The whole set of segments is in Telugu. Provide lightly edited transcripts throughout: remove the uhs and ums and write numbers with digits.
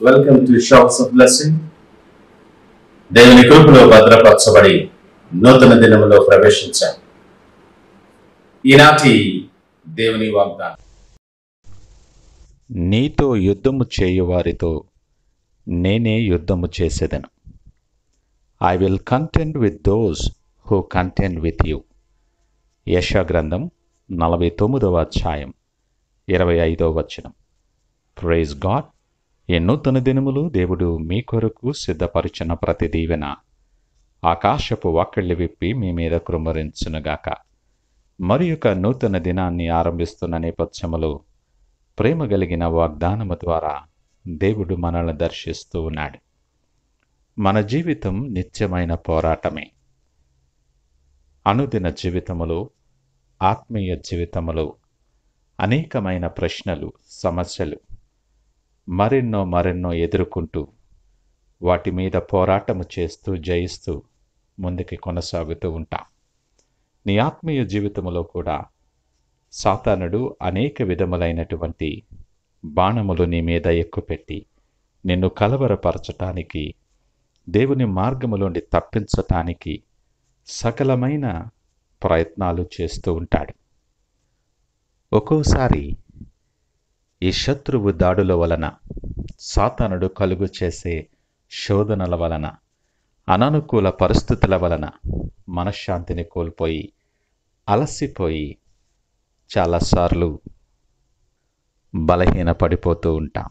Welcome to shops of blessing. దేవుని కృపలో భద్రపరచబడి నూతన దినములో ప్రవేశించాం. ఈనాటి దేవుని వాగ్దానం, నీతో యుద్ధము చేయువారితో నేనే యుద్ధము చేసేదను. I will contend with those who contend with you. యెషయా గ్రంథం 49వ అధ్యాయం 25వ వచనం. Praise God. ఈ నూతన దినములు దేవుడు మీ కొరకు సిద్ధపరిచిన ప్రతి దీవెన ఆకాశపు వాకిళ్ళు విప్పి మీ మీద కృమ్మరించునుగాక. మరి యొక్క నూతన దినాన్ని ఆరంభిస్తున్న నేపథ్యములో ప్రేమ కలిగిన వాగ్దానము ద్వారా దేవుడు మనల్ని దర్శిస్తూ ఉన్నాడు. మన జీవితం నిత్యమైన పోరాటమే. అనుదిన జీవితములో, ఆత్మీయ జీవితములో అనేకమైన ప్రశ్నలు, సమస్యలు మరెన్నో ఎదుర్కొంటూ వాటి మీద పోరాటము చేస్తూ జయిస్తూ ముందుకి కొనసాగుతూ ఉంటాం. నీ ఆత్మీయ జీవితములో కూడా సాతానుడు అనేక విధములైనటువంటి బాణములు నీ మీద ఎక్కుపెట్టి నిన్ను కలవరపరచటానికి, దేవుని మార్గములోండి తప్పించటానికి సకలమైన ప్రయత్నాలు చేస్తూ ఉంటాడు. ఒక్కోసారి ఈ శత్రువు దాడుల వలన, సాతానుడు కలుగు చేసే శోధనల వలన, అననుకూల పరిస్థితుల వలన మనశ్శాంతిని కోల్పోయి అలసిపోయి చాలాసార్లు బలహీన పడిపోతూ ఉంటాం.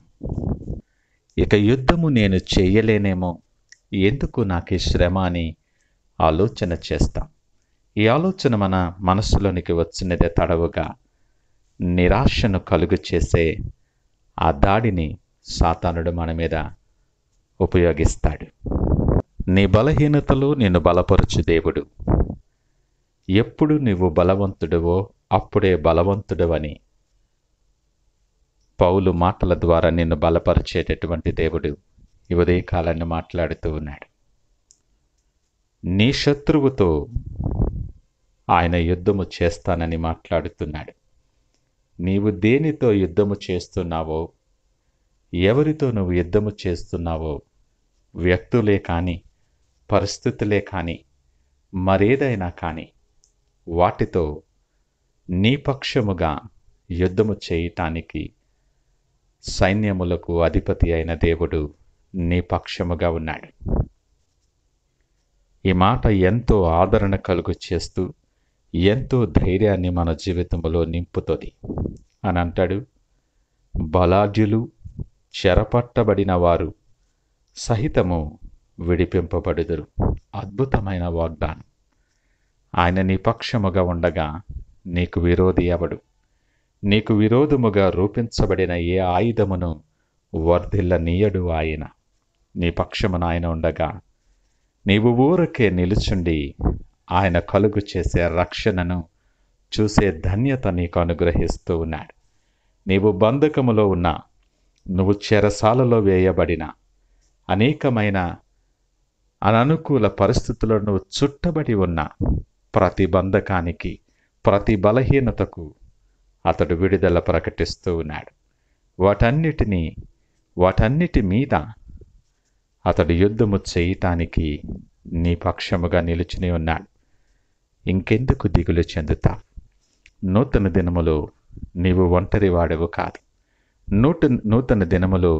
ఇక యుద్ధము నేను చేయలేనేమో, ఎందుకు నాకు ఈ శ్రమ అని ఆలోచన చేస్తాం. ఈ ఆలోచన మన మనస్సులోనికి వచ్చినదే తడవుగా నిరాశను కలుగు చేసే ఆ దాడిని సాతానుడు మన మీద ఉపయోగిస్తాడు. నీ బలహీనతలు నిన్ను బలపరచు దేవుడు. ఎప్పుడు నువ్వు బలవంతుడువో అప్పుడే బలవంతుడవని పౌలు మాటల ద్వారా నిన్ను బలపరిచేటటువంటి దేవుడు ఈ ఉదయకాలాన్ని మాట్లాడుతూ ఉన్నాడు. నీ శత్రువుతో ఆయన యుద్ధము చేస్తానని మాట్లాడుతున్నాడు. నీవు దేనితో యుద్ధము చేస్తున్నావో, ఎవరితో నువ్వు యుద్ధము చేస్తున్నావో, వ్యక్తులే కానీ, పరిస్థితులే కానీ, మరేదైనా కానీ, వాటితో నీ పక్షముగా యుద్ధము చేయటానికి సైన్యములకు అధిపతి అయిన దేవుడు నీ పక్షముగా ఉన్నాడు. ఈ మాట ఎంతో ఆదరణ కలుగు చేస్తూ ఎంతో ధైర్యాన్ని మన జీవితంలో నింపుతుంది అని అంటాడు. బలాఢ్యులు, చెరపట్టబడిన వారు సహితము విడిపింపబడుదురు. అద్భుతమైన వాగ్దానం. ఆయన నీ పక్షముగా ఉండగా నీకు విరోధి ఎవడు? నీకు విరోధముగా రూపించబడిన ఏ ఆయుధమును వర్ధిల్లనీయడు ఆయన. నీ పక్షమున ఆయన ఉండగా నీవు ఊరకే నిలుచుండి ఆయన కలుగు చేసే రక్షణను చూసే ధన్యత నీకు అనుగ్రహిస్తూ ఉన్నాడు. నీవు బంధకములో ఉన్నా, నువ్వు చెరసాలలో వేయబడిన, అనేకమైన అననుకూల పరిస్థితుల్లో నువ్వు చుట్టబడి ఉన్న ప్రతి బంధకానికి, ప్రతి బలహీనతకు అతడు విడుదల ప్రకటిస్తూ ఉన్నాడు. వాటన్నిటి మీద అతడు యుద్ధము చేయటానికి నీ పక్షముగా నిలుచుని ఉన్నాడు. ఇంకెందుకు దిగులు చెందుతావు? నూతన దినములో నీవు ఒంటరి వాడవు కాదు. నూతన దినములో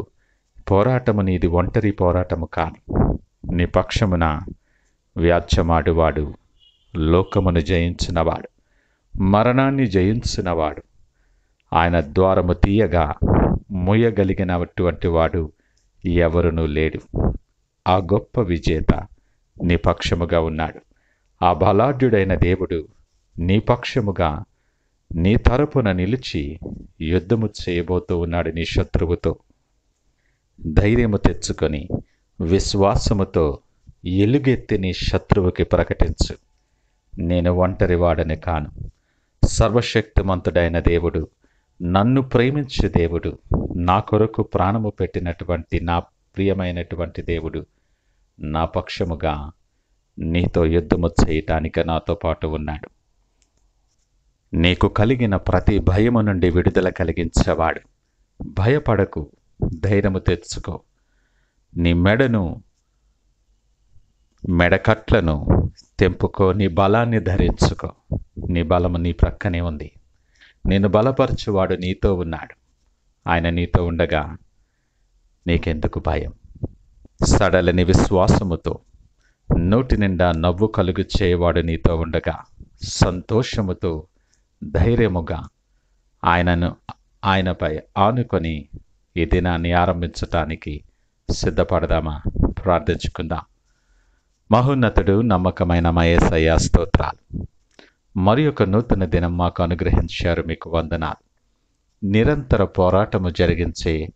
పోరాటము నీది ఒంటరి పోరాటము కాదు. నీ పక్షమున వ్యాజ్యమాడువాడు, లోకమును జయించినవాడు, మరణాన్ని జయించినవాడు, ఆయన ద్వారము తీయగా మూయగలిగినటువంటి వాడు ఎవరునూ లేడు. ఆ గొప్ప విజేత నీ పక్షముగా ఉన్నాడు. ఆ బలాఢ్యుడైన దేవుడు నీ పక్షముగా, నీ తరపున నిలిచి యుద్ధము చేయబోతూ ఉన్నాడు నీ శత్రువుతో. ధైర్యము తెచ్చుకొని విశ్వాసముతో ఎలుగెత్తి నీ శత్రువుకి ప్రకటించు, నేను ఒంటరివాడని కాను. సర్వశక్తిమంతుడైన దేవుడు, నన్ను ప్రేమించే దేవుడు, నా కొరకు ప్రాణము పెట్టినటువంటి నా ప్రియమైనటువంటి దేవుడు నా పక్షముగా నీతో యుద్ధము చేయటానికి నాతో పాటు ఉన్నాడు. నీకు కలిగిన ప్రతి భయము నుండి విడుదల కలిగించేవాడు. భయపడకు, ధైర్యము తెచ్చుకో. నీ మెడకట్లను తెంపుకో, నీ బలాన్ని ధరించుకో. నీ బలము నీ ప్రక్కనే ఉంది. నిన్ను బలపరచువాడు నీతో ఉన్నాడు. ఆయన నీతో ఉండగా నీకెందుకు భయం? సడలని విశ్వాసముతో నోటి నిండా నవ్వు కలుగు చేయవాడు నీతో ఉండగా సంతోషముతో ధైర్యముగా ఆయనపై ఆనుకొని ఈ దినాన్ని ఆరంభించటానికి సిద్ధపడదామా? ప్రార్థించుకుందాం. మహోన్నతుడు, నమ్మకమైన మా యేసయ్య, స్తోత్రాలు. మరి ఒక నూతన దినం మాకు అనుగ్రహించారు. మీకు వందనాలు. నిరంతర పోరాటము జరిగించే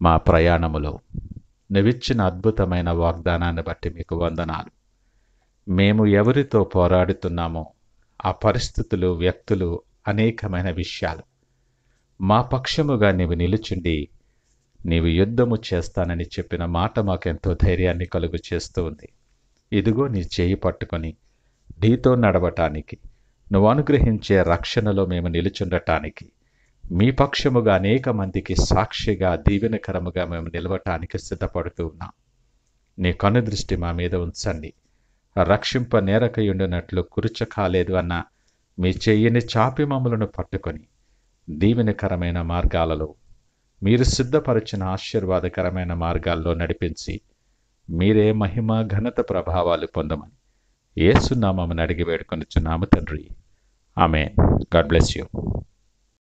మా ప్రయాణములో నువ్విచ్చిన అద్భుతమైన వాగ్దానాన్ని బట్టి మీకు వందనాలు. మేము ఎవరితో పోరాడుతున్నామో ఆ పరిస్థితులు, వ్యక్తులు, అనేకమైన విషయాలు మా పక్షముగా నీవు నిలుచుండి నీవు యుద్ధము చేస్తానని చెప్పిన మాట మాకెంతో ధైర్యాన్ని కలుగు చేస్తూ ఉంది. ఇదిగో నీ చేయి పట్టుకొని నీతో నడవటానికి, నువ్వు అనుగ్రహించే రక్షణలో మేము నిలుచుండటానికి, మీ పక్షముగా అనేక మందికి సాక్షిగా దీవెనకరముగా మేము నిలవటానికి సిద్ధపడుతూ ఉన్నాం. నీ కనుదృష్టి మా మీద ఉంచండి. రక్షింప నేరకయుండునట్లు కురుచ కాలేదు అన్న మీ చెయ్యిని చాపి మమ్మలను పట్టుకొని దీవెనకరమైన మార్గాలలో, మీరు సిద్ధపరిచిన ఆశీర్వాదకరమైన మార్గాల్లో నడిపించి మీరే మహిమ, ఘనత, ప్రభావాలు పొందమని యేసు నామమున అడిగి వేడుకొనుచున్నాము తండ్రి. ఆమేన్. God bless you.